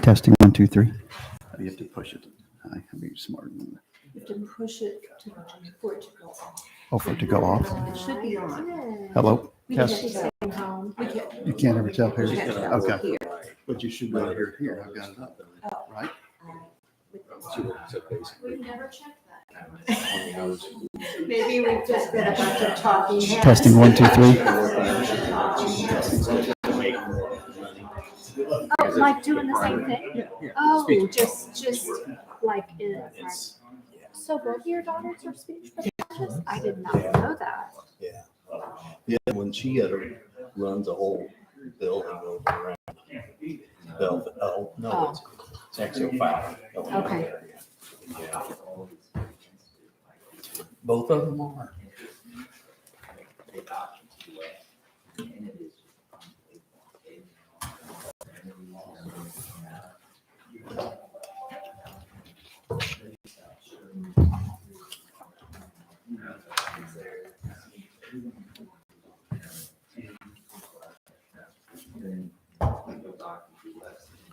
Testing 1, 2, 3. You have to push it. I'm being smart. You have to push it for it to go off. Oh, for it to go off. It should be on. Hello? We Test. can't stay home. We can't. You can't ever tell here. We can't tell Okay. here. But you should be able to hear it here. I've got it up. Oh. Right? We've never checked that. Maybe we've just been a bunch of talking heads. Testing 1, 2, 3. Oh, like doing the same thing? Oh, just like in. So both of your daughters are speech pathologists? I did not know that. Yeah, when she runs a whole building over around Velvet. Oh, no, it's actually 5. Okay. Yeah. Both of them are.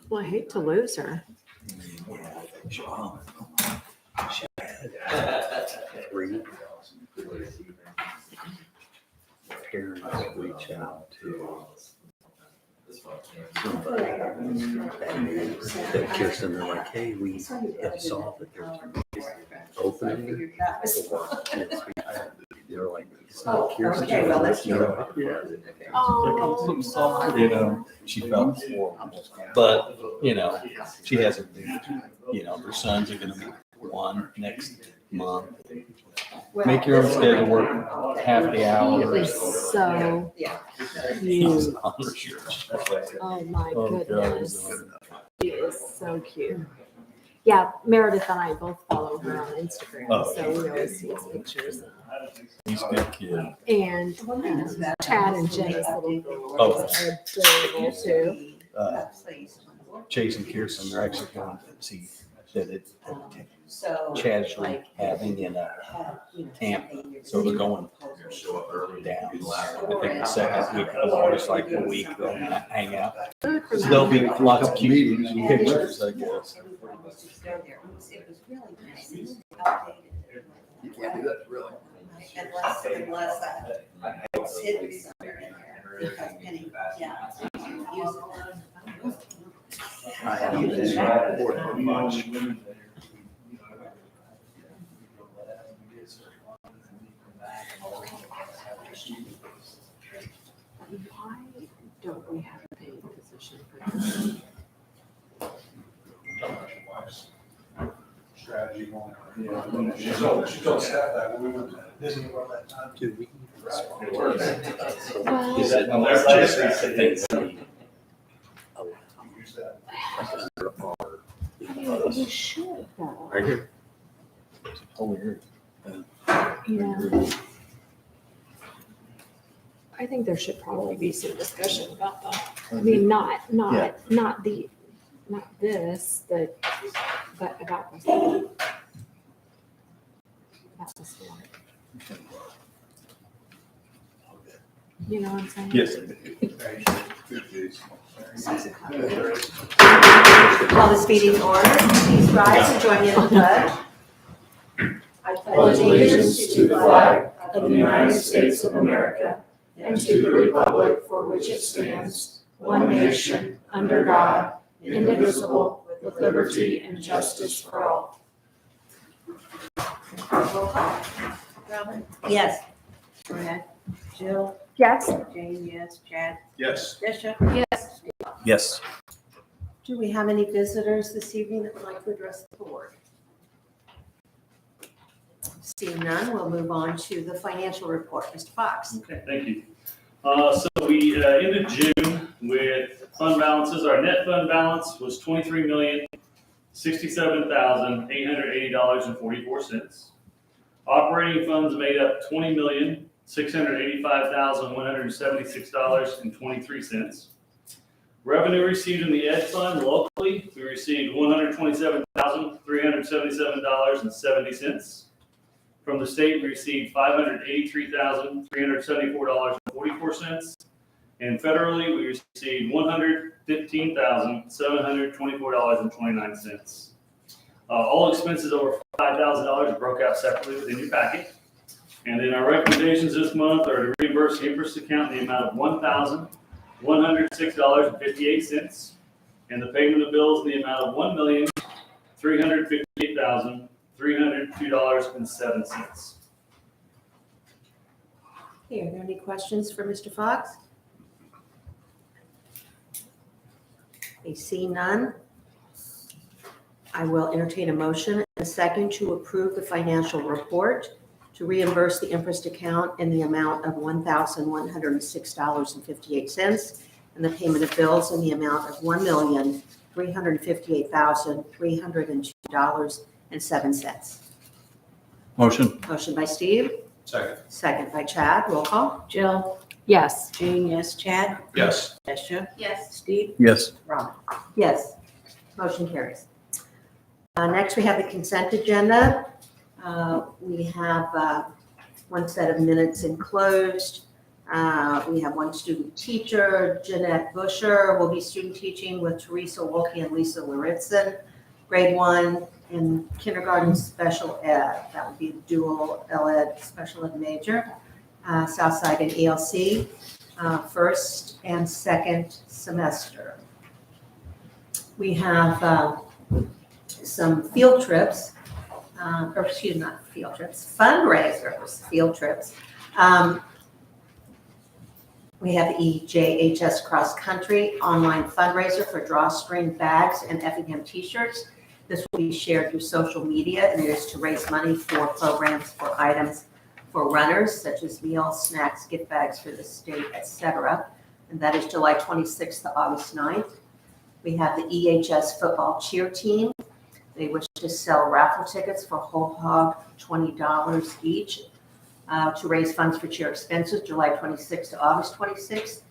Well, I hate to lose her. She had 3 parents reach out to somebody that Kirsten, they're like, hey, we have saw that there's opening. They're like, it's not Kirsten. Okay, well, that's Oh, You know, she felt horrible, but she hasn't been, her sons are going to be 1 next month. Make your own schedule, work half the he hour. is so cute. Oh my goodness. She is so cute. Yeah, Meredith and I both follow her on Instagram, Oh, so we always see his pictures. He's a good kid. And Chad and Jenna's little girl Oh. are adorable too. Chase and Kirsten, they're actually going to see that it's So. Chad's having in a camp, so they're going down. I think the second week of August, like a week, they'll hang out. Good for So them. there'll be lots of cute pictures, I guess. It was really nice. You can't do that, really. Unless it's hidden somewhere in there. Because Penny, yeah. Use it. I have used this board much. Why don't we have a paid position for this? Strategy going. Yeah. She told staff that when we went to Disney World that time. Do we? Well, Is it just the things that we Use that. we should though. right here? Oh, here. Yeah. I think there should probably be some discussion about that. I mean, not this, but about this. About this one. You know what I'm saying? Yes. Call this meeting to order. Please rise and join me in the pledge. I pledge allegiance to the flag of the United States of America and to the republic for which it stands, one nation, under God, indivisible, with liberty and justice for all. Roll call. Robin? Yes. Go ahead. Jill? Yes. Jane, yes. Chad? Yes. Bishop? Yes. Yes. Do we have any visitors this evening that would like to address the board? Seeing none, we'll move on to the financial report. Mr. Fox? Okay, thank you. So we ended June with fund balances. Our net fund balance was $23,067,880.44. Operating funds made up $20,685,176.23. Revenue received in the Ed Fund locally, we received $127,377.70. From the state, we received $583,374.44. And federally, we received $115,724.29. All expenses over $5,000 are broke out separately within your packet. And then our recommendations this month are to reimburse the interest account in the amount of $1,106.58, and the payment of bills in the amount of $1,358,302.07. Hey, are there any questions for Mr. Fox? I see none. I will entertain a motion and a second to approve the financial report to reimburse the interest account in the amount of $1,106.58 and the payment of bills in the amount of $1,358,302.07. Motion. Motion by Steve, Second. second by Chad. Roll call. Jill, Yes. Jane, yes, Chad, Yes. Tricia, Yes. Steve, Yes. Robin. Yes, motion carries. Next, we have the consent agenda. We have one set of minutes enclosed. We have one student teacher, Jeanette Busher, will be student teaching with Teresa Wolke and Lisa Laritzen, grade 1 in kindergarten special ed. That would be dual ed special ed major, Southside and ELC, first and second semester. We have some field trips, or excuse me, not field trips, fundraisers, field trips. We have the EJHS Cross Country online fundraiser for drawstring bags and Effingham t-shirts. This will be shared through social media, and it is to raise money for programs for items for runners, such as meals, snacks, gift bags for the state, etc. And that is July 26th to August 9th. We have the EHS football cheer team. They wish to sell raffle tickets for whole hog, $20 each, to raise funds for cheer expenses, July 26th to August 26th.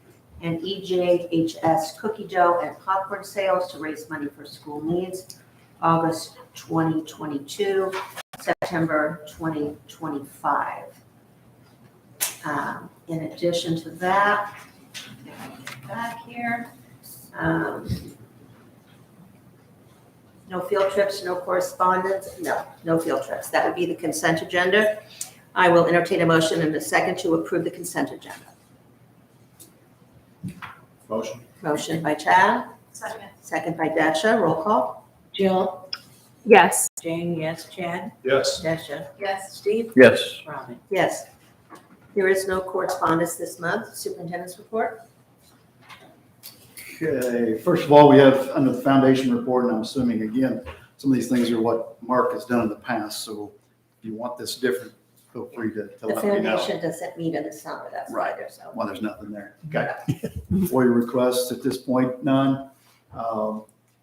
And EJHS cookie dough and popcorn sales to raise money for school needs, August 2022, September 2025. In addition to that, back here, no field trips, no correspondence, no field trips. That would be the consent agenda. I will entertain a motion in a second to approve the consent agenda. Motion. Motion by Chad, Second. second by Desha. Roll call. Jill, Yes. Jane, yes, Chad, Yes. Tricia, Yes. Steve, Yes. Robin. Yes. There is no correspondence this month. Superintendent's report. Okay, first of all, we have under the foundation report, and I'm assuming again, some of these things are what Mark has done in the past, so if you want this different, feel free to The let me know. foundation doesn't meet in the summer, that's why there's no. Well, there's nothing there. Okay. For your requests at this point, none.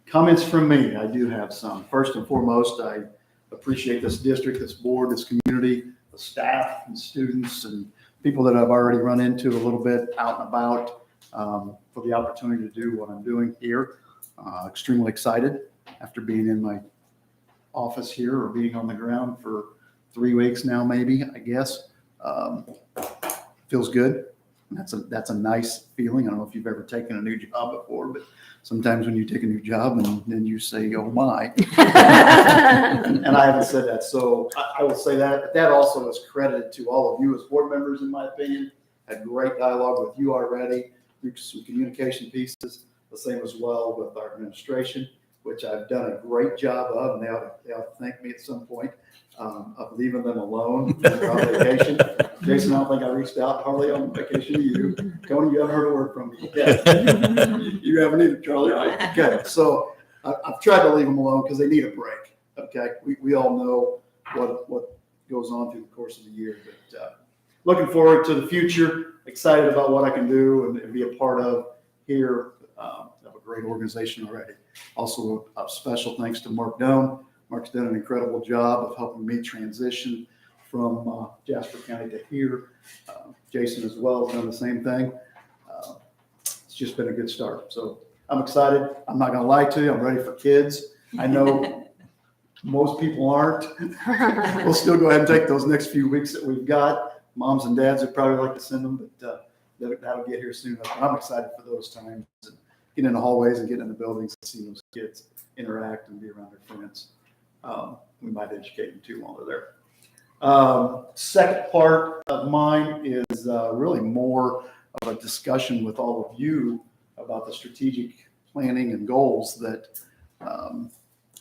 Comments from me, I do have some. First and foremost, I appreciate this district, this board, this community, the staff and students and people that I've already run into a little bit out and about, for the opportunity to do what I'm doing here. Extremely excited after being in my office here or being on the ground for 3 weeks now, maybe, I guess. Feels good. That's a nice feeling. I don't know if you've ever taken a new job before, but sometimes when you take a new job and then you say, oh my. And I haven't said that. So I will say that. That also is credited to all of you as board members, in my opinion. Had great dialogue with you already. Some communication pieces, the same as well with our administration, which I've done a great job of, and they ought to thank me at some point, of leaving them alone when they're on vacation. Jason, I don't think I reached out hardly on vacation to you. Tony, you haven't heard a word from me yet. You haven't either, Charlie. Okay, so I've tried to leave them alone because they need a break. Okay, we all know what goes on through the course of the year, but looking forward to the future. Excited about what I can do and be a part of here. Have a great organization already. Also, a special thanks to Mark Doan. Mark's done an incredible job of helping me transition from Jasper County to here. Jason as well has done the same thing. It's just been a good start. So I'm excited. I'm not going to lie to you. I'm ready for kids. I know most people aren't. We'll still go ahead and take those next few weeks that we've got. Moms and dads would probably like to send them, but that'll get here soon enough. I'm excited for those times. Getting in the hallways and getting in the buildings and seeing those kids interact and be around their friends. We might educate them too while they're there. Second part of mine is really more of a discussion with all of you about the strategic planning and goals that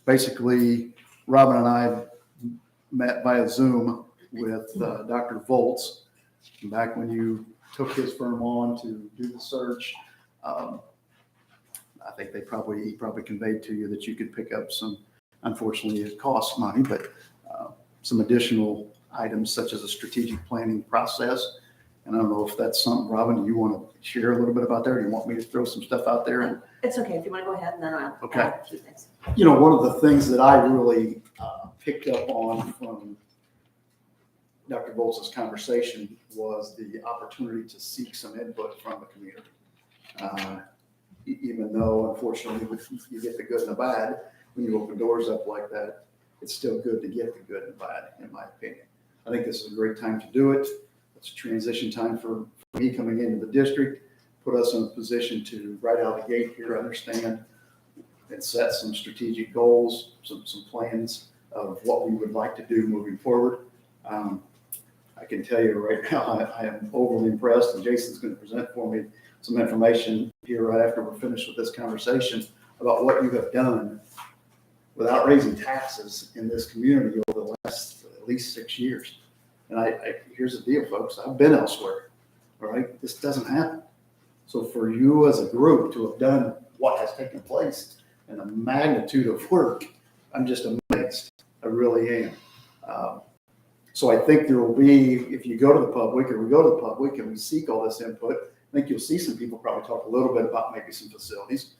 basically Robin and I met via Zoom with Dr. Volz back when you took his firm on to do the search. I think he probably conveyed to you that you could pick up some, unfortunately it costs money, but some additional items such as a strategic planning process. And I don't know if that's something, Robin, do you want to share a little bit about that, or do you want me to throw some stuff out there? And It's okay, if you want to go ahead, and then I'll Okay. add a few things. one of the things that I really picked up on from Dr. Volz's conversation was the opportunity to seek some input from the community. Even though, unfortunately, you get the good and the bad, when you open doors up like that, it's still good to get the good and bad, in my opinion. I think this is a great time to do it. It's a transition time for me coming into the district, put us in a position to right out the gate here, understand and set some strategic goals, some plans of what we would like to do moving forward. I can tell you right now, I am overly impressed, and Jason's going to present for me some information here right after we're finished with this conversation about what you have done without raising taxes in this community over the last at least 6 years. And here's the deal, folks. I've been elsewhere. All right, this doesn't happen. So for you as a group to have done what has taken place and the magnitude of work, I'm just amazed. I really am. So I think there will be, if you go to the public, or we go to the public and we seek all this input, I think you'll see some people probably talk a little bit about maybe some facilities.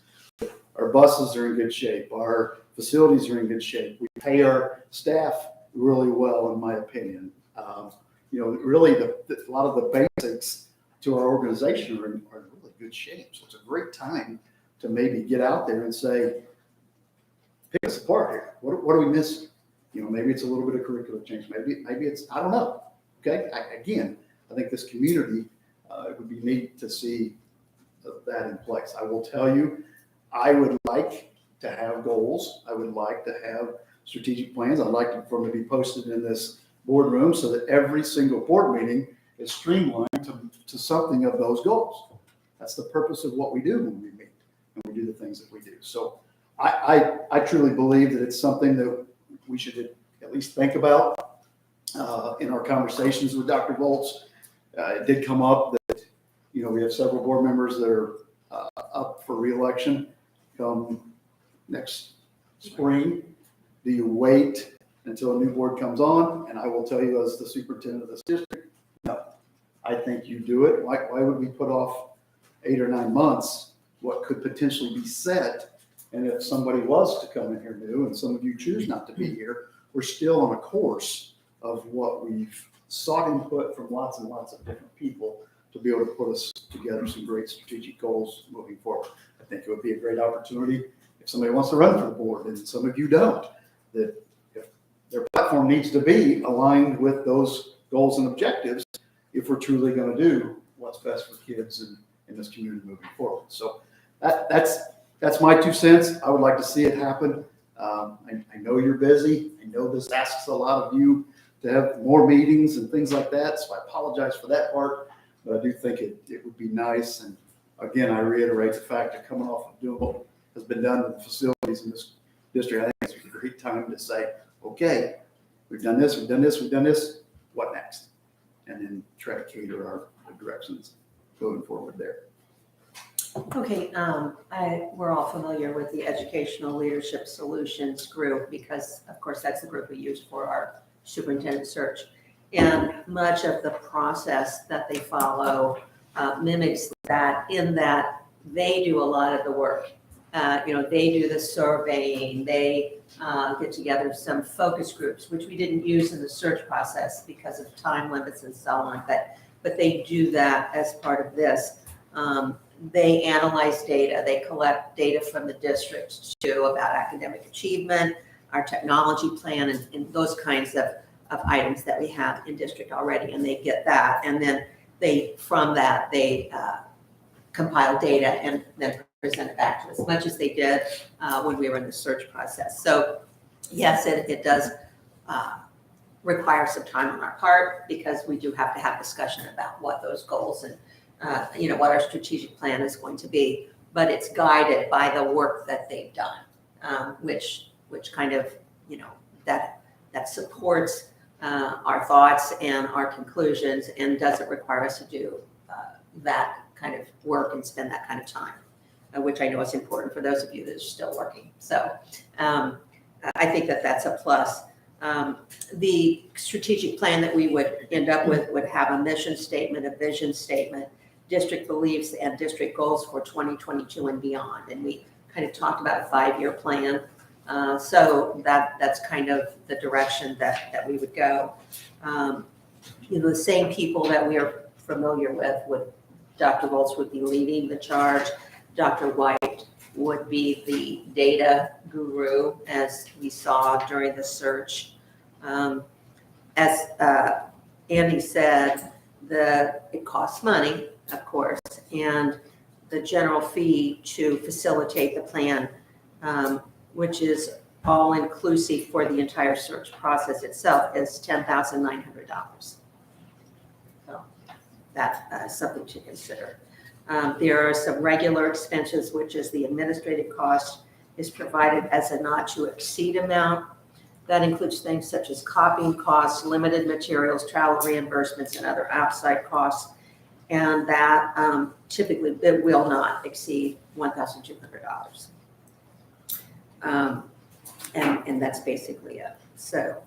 Our buses are in good shape. Our facilities are in good shape. We pay our staff really well, in my opinion. Really a lot of the basics to our organization are in really good shape. So it's a great time to maybe get out there and say, pick us apart here. What are we missing? Maybe it's a little bit of curriculum change. Maybe it's, I don't know. Okay. I think this community, it would be neat to see that in place. I will tell you, I would like to have goals. I would like to have strategic plans. I'd like for them to be posted in this boardroom so that every single board meeting is streamlined to something of those goals. That's the purpose of what we do when we meet and we do the things that we do. So I truly believe that it's something that we should at least think about in our conversations with Dr. Volz. It did come up that, we have several board members that are up for reelection come next spring. Do you wait until a new board comes on? And I will tell you, as the superintendent of this district, no. I think you do it. Why would we put off 8 or 9 months what could potentially be set? And if somebody was to come in here new, and some of you choose not to be here, we're still on a course of what we've sought input from lots and lots of different people to be able to put us together some great strategic goals moving forward. I think it would be a great opportunity if somebody wants to run for the board, and some of you don't, that if their platform needs to be aligned with those goals and objectives if we're truly going to do what's best for kids in this community moving forward. So that's my 2 cents. I would like to see it happen. I know you're busy. I know this asks a lot of you to have more meetings and things like that, so I apologize for that part, but I do think it would be nice. And again, I reiterate the fact that coming off of doing what has been done with the facilities in this district, I think it's a great time to say, okay, we've done this, what next? And then try to cater our directions going forward there. Okay, we're all familiar with the Educational Leadership Solutions group because, of course, that's the group we use for our superintendent search. And much of the process that they follow mimics that, in that they do a lot of the work. They do the surveying, they get together some focus groups, which we didn't use in the search process because of time limits and so on, but they do that as part of this. They analyze data, they collect data from the district too about academic achievement, our technology plan, and those kinds of items that we have in district already, and they get that. And then from that, they compile data and then present it back to us, much as they did when we were in the search process. So yes, it does require some time on our part, because we do have to have discussion about what those goals and what our strategic plan is going to be. But it's guided by the work that they've done, which kind of that supports our thoughts and our conclusions, and doesn't require us to do that kind of work and spend that kind of time, which I know is important for those of you that are still working. So I think that that's a plus. The strategic plan that we would end up with would have a mission statement, a vision statement, district beliefs, and district goals for 2022 and beyond. And we kind of talked about a 5-year plan. So that's kind of the direction that we would go. The same people that we are familiar with Dr. Volz would be leading the charge. Dr. White would be the data guru, as we saw during the search. As Andy said, it costs money, of course, and the general fee to facilitate the plan, which is all inclusive for the entire search process itself, is $10,900. So that's something to consider. There are some regular expenses, which is the administrative cost is provided as a not to exceed amount. That includes things such as copying costs, limited materials, travel reimbursements, and other outside costs. And that typically it will not exceed $1,200. And that's basically it. So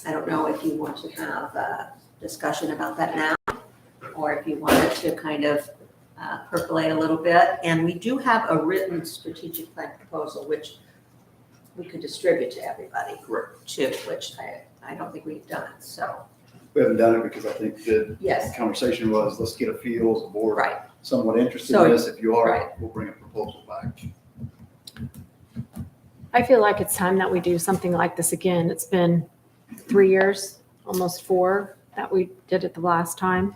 I don't know if you want to have a discussion about that now, or if you wanted to kind of percolate a little bit. And we do have a written strategic plan proposal, which we could distribute to everybody. Correct. Too, which I don't think we've done. So We haven't done it because I think the yes, conversation was, let's get a feel as a board. right. Somewhat interested So- in this. If you are, right. we'll bring a proposal back. I feel like it's time that we do something like this again. It's been 3 years, almost 4, that we did it the last time.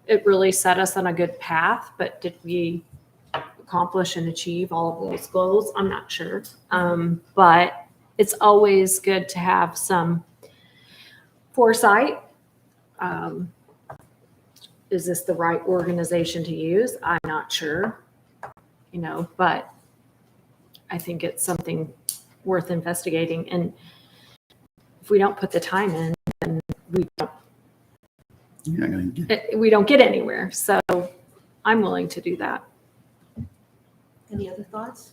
It really set us on a good path, but did we accomplish and achieve all of those goals? I'm not sure. But it's always good to have some foresight. Is this the right organization to use? I'm not sure, but I think it's something worth investigating. And if we don't put the time in, then You're not gonna get we don't get anywhere. So I'm willing to do that. Any other thoughts?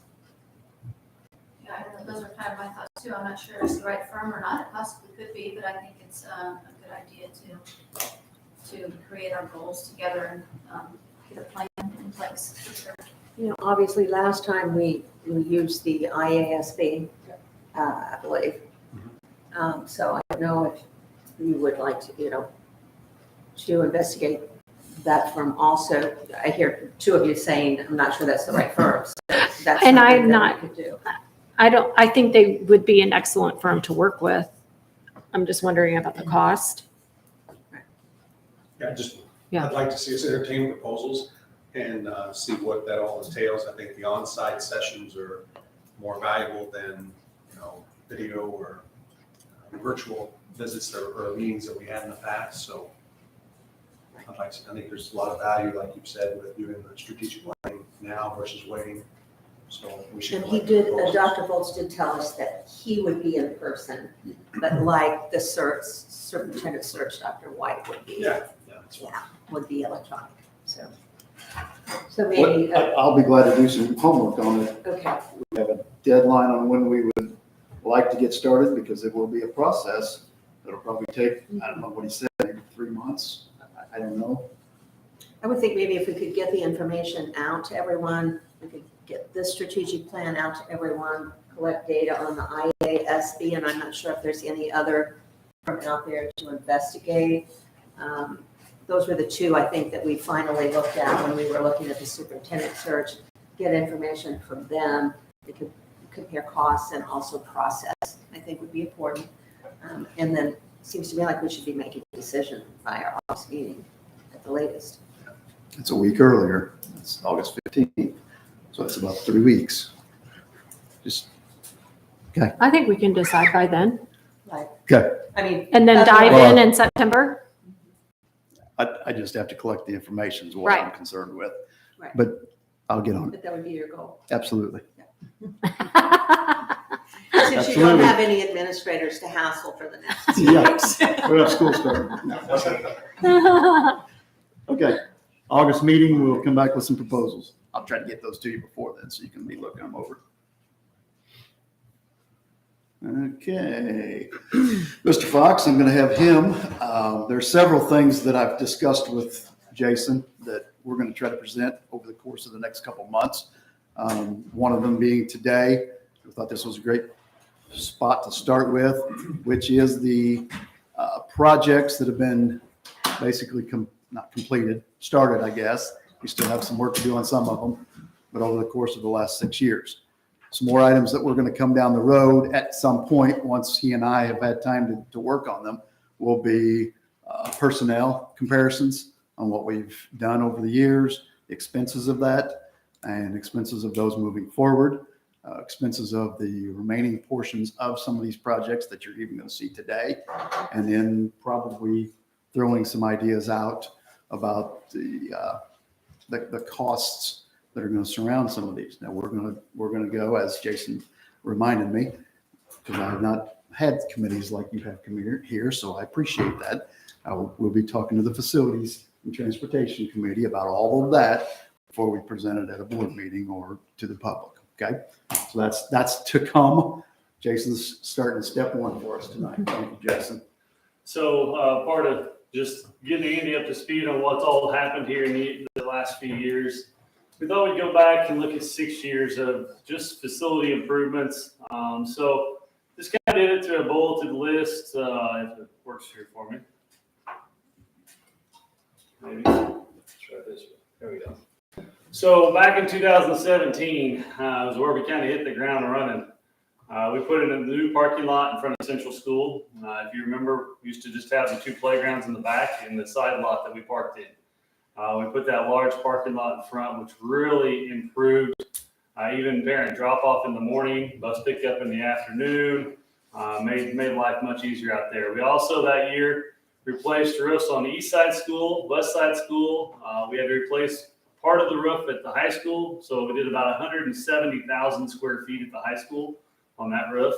Yeah, I don't know, those are kind of my thoughts too. I'm not sure it's the right firm or not. It possibly could be, but I think it's a good idea to create our goals together and get a plan in place for sure. Obviously, last time we used the IASB, I believe. So I don't know if you would like to, to investigate that firm also. I hear 2 of you saying, I'm not sure that's the right firm. So that's And I'm something that not- we could do. I think they would be an excellent firm to work with. I'm just wondering about the cost. Yeah. I'd like to see us entertain proposals and see what that all entails. I think the on-site sessions are more valuable than, video or virtual visits or meetings that we had in the past. So I think there's a lot of value, like you said, with doing the strategic planning now versus waiting. So we should. And he did, Dr. Volz did tell us that he would be in person, but like the superintendent search, Dr. White would be. Yeah, that's fine. Would be electronic. So maybe, I'll be glad to do some homework on it. okay. We have a deadline on when we would like to get started, because it will be a process. It'll probably take, I don't know what he said, maybe 3 months. I don't know. I would think maybe if we could get the information out to everyone, we could get this strategic plan out to everyone, collect data on the IASB, and I'm not sure if there's any other firm out there to investigate. Those were the 2, I think, that we finally looked at when we were looking at the superintendent search. Get information from them. They could compare costs and also process, I think would be important. And then seems to me like we should be making a decision by our August meeting at the latest. It's a week earlier. It's August 15th. So it's about 3 weeks. Just, I think we can decide by then okay. I mean. and then dive Well- in September. I just have to collect the information is what I'm Right. concerned with. Right. But I'll get on it. But that would be your goal. Absolutely. Since you don't Absolutely. have any administrators to hassle for the next 2 Yeah. weeks. We have school starting. Okay. August meeting, we'll come back with some proposals. I'll try to get those to you before then, so you can be looking them over. Okay. Mr. Fox, I'm going to have him. There are several things that I've discussed with Jason that we're going to try to present over the course of the next couple months. One of them being today. I thought this was a great spot to start with, which is the projects that have been basically not completed, started, I guess. We still have some work to do on some of them, but over the course of the last 6 years. Some more items that we're going to come down the road at some point, once he and I have had time to work on them, will be personnel comparisons on what we've done over the years, expenses of that, and expenses of those moving forward, expenses of the remaining portions of some of these projects that you're even going to see today, and then probably throwing some ideas out about the costs that are going to surround some of these. Now we're going to go, as Jason reminded me, because I have not had committees like you have come here, so I appreciate that. We'll be talking to the Facilities and Transportation Committee about all of that before we present it at a board meeting or to the public. Okay, so that's to come. Jason's starting step one for us tonight. Thank you, Jason. So part of just getting Andy up to speed on what's all happened here in the last few years, we thought we'd go back and look at 6 years of just facility improvements. So just kind of did it to a bulleted list, if it works here for me. Maybe. Let's try this one. There we go. So back in 2017 was where we kind of hit the ground running. We put in a new parking lot in front of Central School. If you remember, we used to just have the 2 playgrounds in the back and the side lot that we parked in. We put that large parking lot in front, which really improved even parent drop off in the morning, bus pickup in the afternoon, made life much easier out there. We also that year replaced roofs on the east side school, west side school. We had to replace part of the roof at the high school. So we did about 170,000 square feet at the high school on that roof.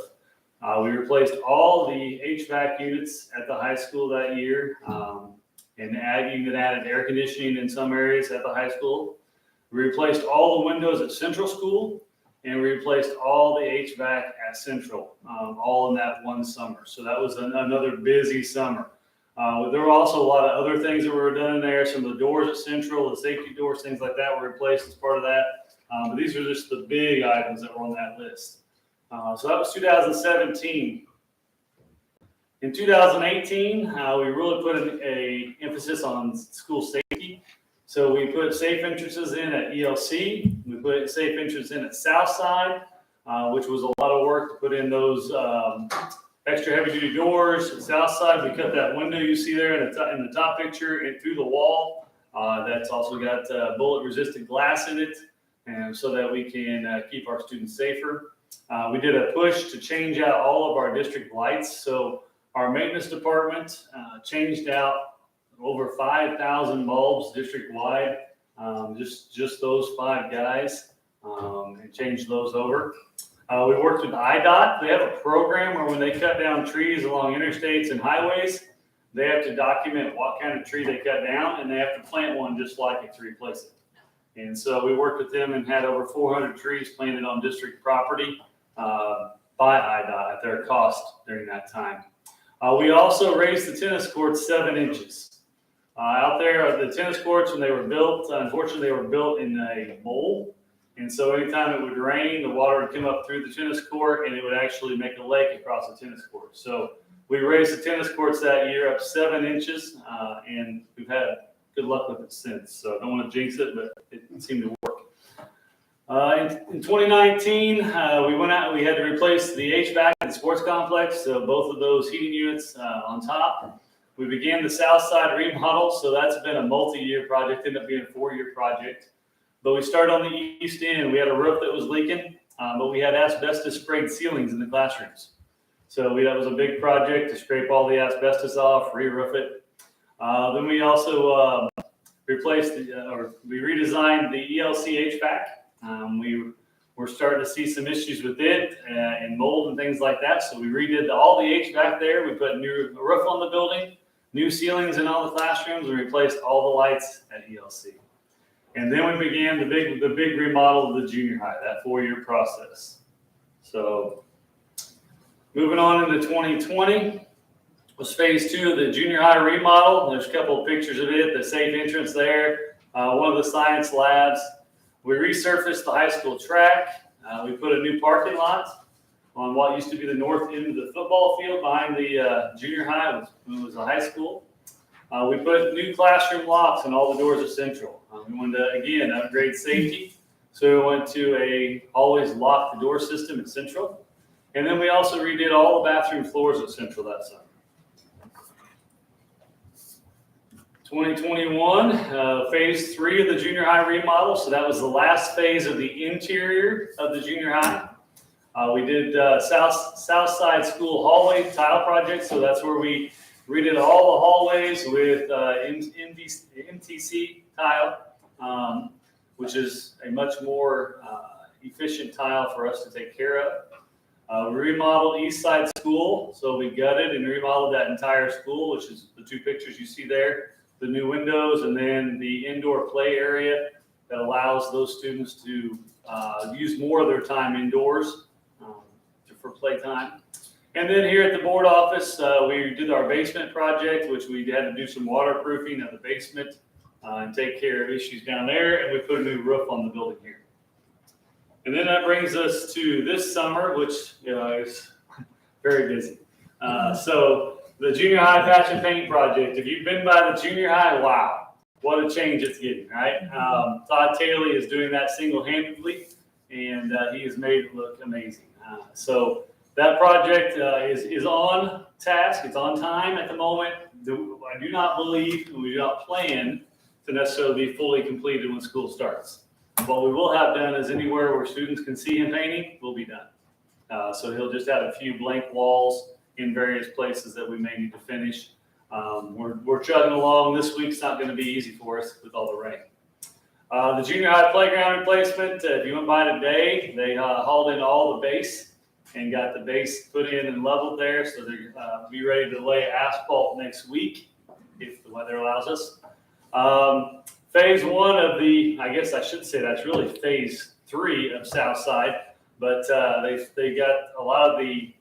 We replaced all the HVAC units at the high school that year, and even added air conditioning in some areas at the high school. We replaced all the windows at Central School, and we replaced all the HVAC at Central, all in that one summer. So that was another busy summer. There were also a lot of other things that were done in there. Some of the doors at Central, the safety doors, things like that were replaced as part of that. But these are just the big items that were on that list. So that was 2017. In 2018, we really put an emphasis on school safety. So we put safe entrances in at ELC. We put safe entrances in at Southside, which was a lot of work to put in those extra heavy duty doors. At Southside, we cut that window you see there in the top picture and through the wall. That's also got bullet resistant glass in it, and so that we can keep our students safer. We did a push to change out all of our district lights. So our maintenance department changed out over 5,000 bulbs district-wide, just those 5 guys, and changed those over. We worked with IDOT. They have a program where when they cut down trees along interstates and highways, they have to document what kind of tree they cut down, and they have to plant one just like it to replace it. And so we worked with them and had over 400 trees planted on district property by IDOT at their cost during that time. We also raised the tennis courts 7 inches. Out there, the tennis courts, when they were built, unfortunately, they were built in a bowl. And so anytime it would rain, the water would come up through the tennis court and it would actually make a lake across the tennis court. So we raised the tennis courts that year up 7 inches, and we've had good luck with it since. So I don't want to jinx it, but it seemed to work. In 2019, we went out, we had to replace the HVAC at the sports complex, so both of those heating units on top. We began the south side remodel, so that's been a multi-year project, ended up being a 4-year project. But we started on the east end. We had a roof that was leaking, but we had asbestos sprayed ceilings in the classrooms. So that was a big project to scrape all the asbestos off, re-roof it. Then we also we redesigned the ELC HVAC. We were starting to see some issues with it and mold and things like that. So we redid all the HVAC there. We put a new roof on the building, new ceilings in all the classrooms, and replaced all the lights at ELC. And then we began the big remodel of the junior high, that 4-year process. So moving on into 2020 was phase 2 of the junior high remodel. There's a couple of pictures of it, the safe entrance there, one of the science labs. We resurfaced the high school track. We put a new parking lot on what used to be the north end of the football field behind the junior high when it was a high school. We put new classroom locks on all the doors of Central. We wanted to, again, upgrade safety. So we went to a always lock the door system at Central. And then we also redid all the bathroom floors at Central that summer. 2021, phase 3 of the junior high remodel. So that was the last phase of the interior of the junior high. We did south side school hallway tile project. So that's where we redid all the hallways with MTC tile, which is a much more efficient tile for us to take care of. We remodeled East Side School, so we gutted and remodeled that entire school, which is the 2 pictures you see there, the new windows, and then the indoor play area that allows those students to use more of their time indoors for playtime. And then here at the board office, we did our basement project, which we had to do some waterproofing of the basement and take care of issues down there, and we put a new roof on the building here. And then that brings us to this summer, which is very busy. So the junior high patch and paint project. If you've been by the junior high, wow, what a change it's getting, right? Todd Taylor is doing that single-handedly, and he has made it look amazing. So that project is on task. It's on time at the moment. I do not believe, and we do not plan to necessarily be fully completed when school starts. What we will have done is anywhere where students can see him painting will be done. So he'll just have a few blank walls in various places that we may need to finish. We're chugging along. This week's not going to be easy for us with all the rain. The junior high playground replacement, if you went by today, they hauled in all the base and got the base put in and leveled there. So they'll be ready to lay asphalt next week if the weather allows us. Phase 1 of the, I guess I should say that's really phase 3 of Southside, but they got a lot of the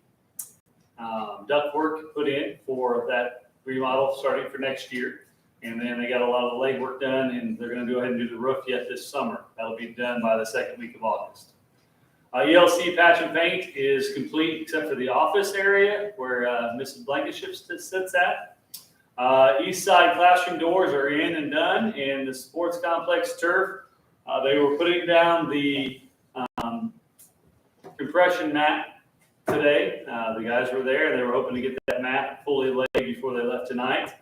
ductwork put in for that remodel starting for next year. And then they got a lot of the legwork done, and they're going to go ahead and do the roof yet this summer. That'll be done by the 2nd week of August. ELC patch and paint is complete except for the office area where Mrs. Blankenship sits at. East side classroom doors are in and done, and the sports complex turf, they were putting down the compression mat today. The guys were there. They were hoping to get that mat fully laid before they left tonight,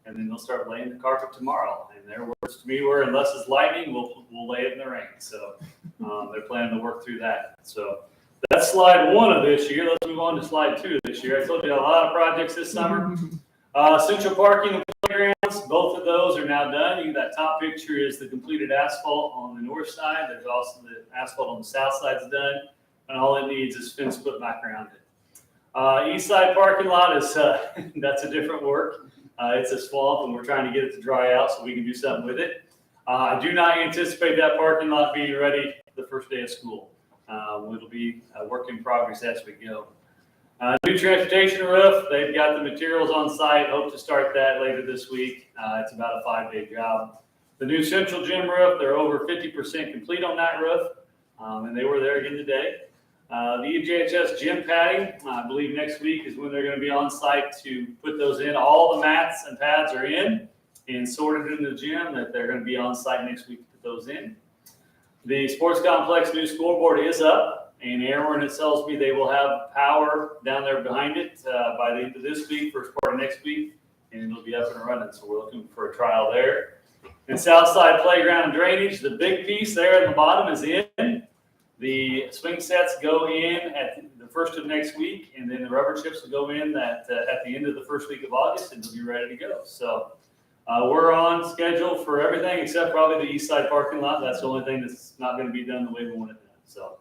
and then they'll start laying the carpet tomorrow. And their words to me were, unless it's lightning, we'll lay it in the rain. So they're planning to work through that. So that's slide 1 of this year. Let's move on to slide 2 of this year. I told you a lot of projects this summer. Central parking and playgrounds, both of those are now done. That top picture is the completed asphalt on the north side. There's also the asphalt on the south side is done, and all it needs is fence put back around it. East side parking lot is that's a different work. It's a swamp, and we're trying to get it to dry out so we can do something with it. I do not anticipate that parking lot being ready the first day of school. It'll be a work in progress as we go. New transportation roof, they've got the materials on site. Hope to start that later this week. It's about a 5-day job. The new central gym roof, they're over 50% complete on that roof, and they were there again today. The EJHS gym padding, I believe next week is when they're going to be on site to put those in. All the mats and pads are in and sorted in the gym, that they're going to be on site next week to put those in. The sports complex new scoreboard is up, and Aaron tells me they will have power down there behind it by the end of this week, first part of next week, and it'll be up and running. So we're looking for a trial there. And Southside Playground and Drainage, the big piece there at the bottom is in. The swing sets go in at the first of next week, and then the rubber chips will go in at the end of the first week of August, and they'll be ready to go. So we're on schedule for everything except probably the east side parking lot. That's the only thing that's not going to be done the way we want it done. So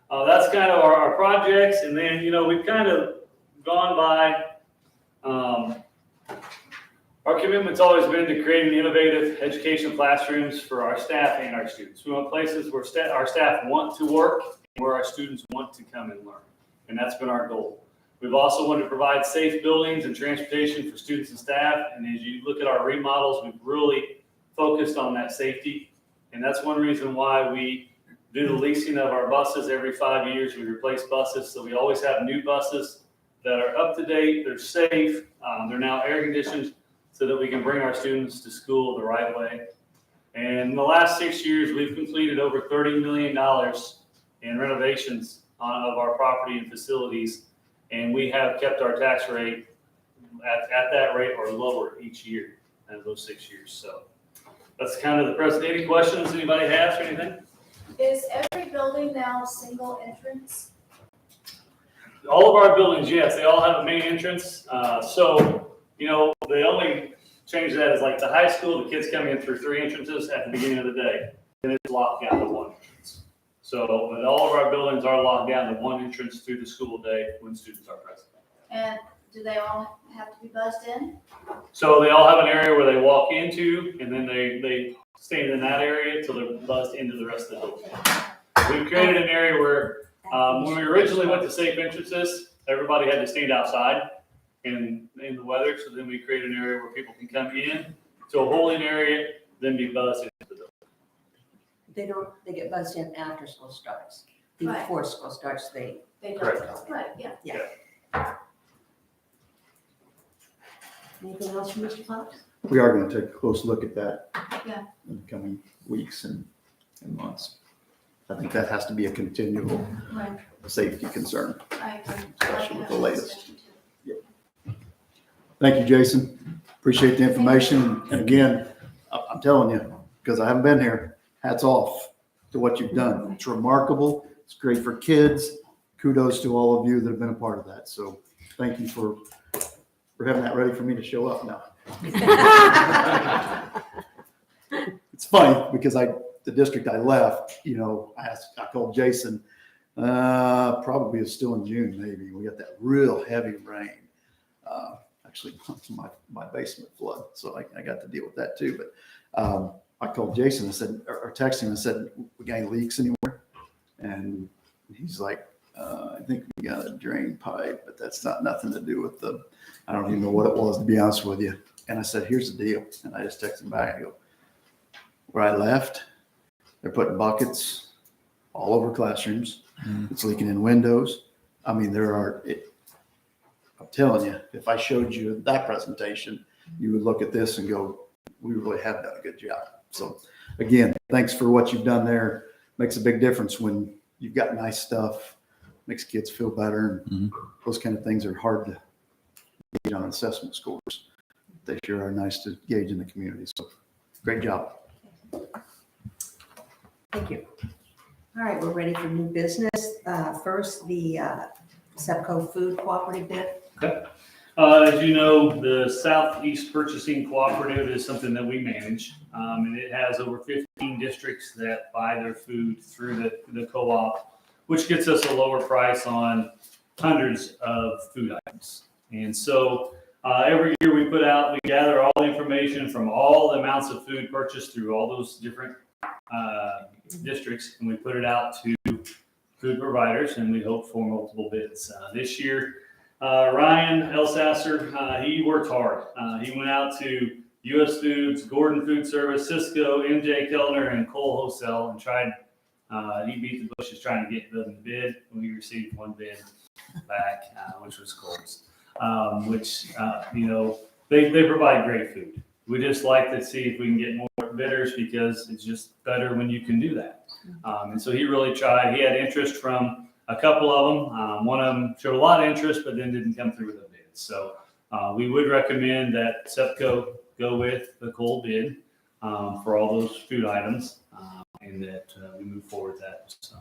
that's kind of our projects. And then, we've kind of gone by, our commitment's always been to creating innovative education classrooms for our staff and our students. We want places where our staff want to work and where our students want to come and learn. And that's been our goal. We've also wanted to provide safe buildings and transportation for students and staff. And as you look at our remodels, we've really focused on that safety. And that's one reason why we do the leasing of our buses every 5 years. We replace buses. So we always have new buses that are up to date. They're safe. They're now air conditioned, so that we can bring our students to school the right way. And in the last 6 years, we've completed over $30 million in renovations of our property and facilities, and we have kept our tax rate at that rate or lower each year in those 6 years. So that's kind of the present. Any questions anybody has or anything? Is every building now single entrance? All of our buildings, yes, they all have a main entrance. The only change to that is like the high school, the kids come in through 3 entrances at the beginning of the day, and it's locked down to 1 entrance. So, but all of our buildings are locked down to 1 entrance through the school day when students are present. And do they all have to be buzzed in? So they all have an area where they walk into, and then they stay in that area until they're buzzed into the rest of the building. We've created an area where, when we originally went to safe entrances, everybody had to stand outside in the weather. So then we create an area where people can come in to a holding area, then be buzzed into the building. They get buzzed in after school starts. Right. Before school starts, they They Correct. don't, right, yeah. anything else from Mr. Fox? We are going to take a close look at that Yeah. in the coming weeks and months. I think that has to be a continual Right, safety concern. I agree. Especially with the latest. Discussion too. Thank you, Jason. Appreciate the information. And again, I'm telling you, because I haven't been here, hats off to what you've done. It's remarkable. It's great for kids. Kudos to all of you that have been a part of that. So thank you for having that ready for me to show up now. It's funny because the district I left, I called Jason, probably it's still in June, maybe. We got that real heavy rain. Actually, my basement flood, so I got to deal with that too. But I called Jason and said, or texted him and said, we got any leaks anywhere? And he's like, I think we got a drain pipe, but that's nothing to do with I don't even know what it was, to be honest with you. And I said, here's the deal. And I just texted him back. I go, where I left, they're putting buckets all over classrooms. It's leaking in windows. I mean, I'm telling you, if I showed you that presentation, you would look at this and go, we really have done a good job. So again, thanks for what you've done there. Makes a big difference when you've got nice stuff, makes kids feel better. And those kind of things are hard to gauge on assessment scores. They sure are nice to gauge in the community. So great job. Thank you. All right, we're ready for new business. First, the Cepco Food Cooperative bid. As you know, the Southeast Purchasing Cooperative is something that we manage, and it has over 15 districts that buy their food through the co-op, which gets us a lower price on hundreds of food items. And so every year we gather all the information from all the amounts of food purchased through all those different districts, and we put it out to food providers, and we hope for multiple bids. This year, Ryan Elsasser, he worked hard. He went out to U.S. Foods, Gordon Food Service, Cisco, MJ Kellner, and Cole Wholesale and tried. He beat the bushes trying to get them bid. We received one bid back, which was Cole's, they provide great food. We just like to see if we can get more bidders because it's just better when you can do that. And so he really tried. He had interest from a couple of them. One of them showed a lot of interest, but then didn't come through with a bid. So we would recommend that Cepco go with the coal bid for all those food items, and that we move forward with that. So.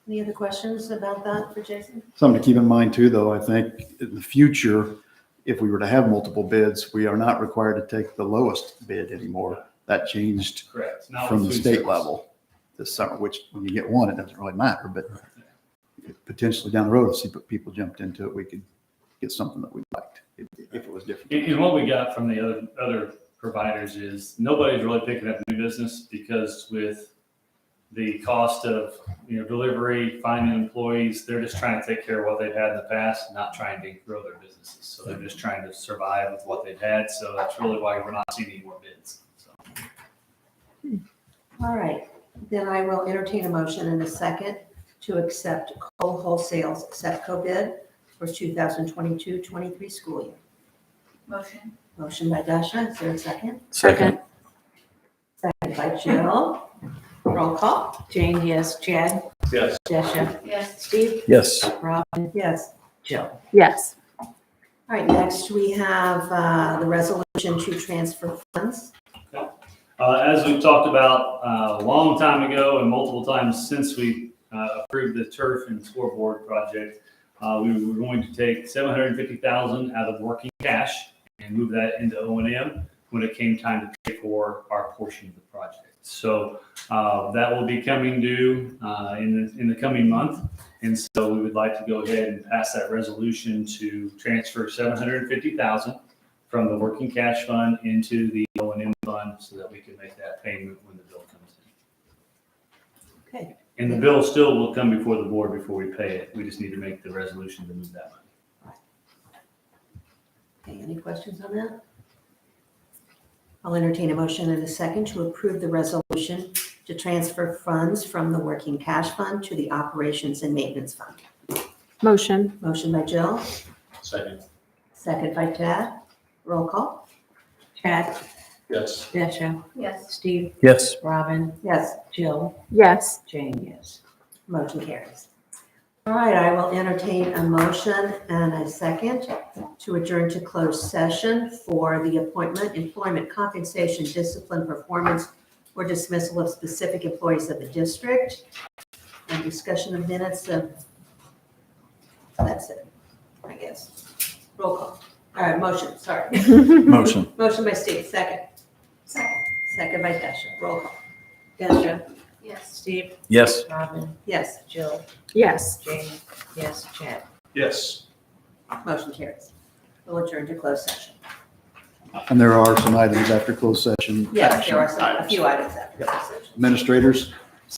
Any other questions about that for Jason? Something to keep in mind too, though, I think in the future, if we were to have multiple bids, we are not required to take the lowest bid anymore. That changed Correct. Not from with the food state service. level this summer, which when you get one, it doesn't really matter, but potentially down the road, if people jumped into it, we could get something that we liked if it was different. And what we got from the other providers is nobody's really picking up new business, because with the cost of delivery, finding employees, they're just trying to take care of what they've had in the past, not trying to grow their businesses. So they're just trying to survive with what they've had. So that's really why we're not seeing any more bids. So. All right, then I will entertain a motion in a second to accept coal wholesale's Cepco bid for 2022-23 school year. Motion. Motion by Dasha, is there a second? Second. Second by Jill. Roll call. Jane, yes. Chad? Yes. Dasha? Yes. Steve? Yes. Robin? Yes. Jill? Yes. All right, next we have the resolution to transfer funds. As we've talked about a long time ago and multiple times since we approved the turf and scoreboard project, we were going to take $750,000 out of working cash and move that into O&M when it came time to pay for our portion of the project. So that will be coming due in the coming month. And so we would like to go ahead and pass that resolution to transfer $750,000 from the working cash fund into the O&M fund so that we can make that payment when the bill comes in. Okay. And the bill still will come before the board before we pay it. We just need to make the resolution to move that money. Okay, any questions on that? I'll entertain a motion in a second to approve the resolution to transfer funds from the working cash fund to the operations and maintenance fund. Motion. Motion by Jill, Second. second by Chad. Roll call. Chad? Yes. Dasha? Yes. Steve? Yes. Robin? Yes, Jill? Yes. Jane, yes. motion carries. All right, I will entertain a motion and a second to adjourn to closed session for the appointment, employment, compensation, discipline, performance, or dismissal of specific employees of the district, and discussion of minutes of, that's it, I guess. Roll call. All right, motion, sorry. Motion. Motion by Steve, second. Second. Second by Dasha. Roll call. Dasha? Yes. Steve? Yes. Robin? Yes, Jill? Yes. Jane? Yes. Chad? Yes. motion carries. We'll adjourn to closed session. And there are some items after closed session. Yes, there are action some, a items. few items after closed session. Administrators,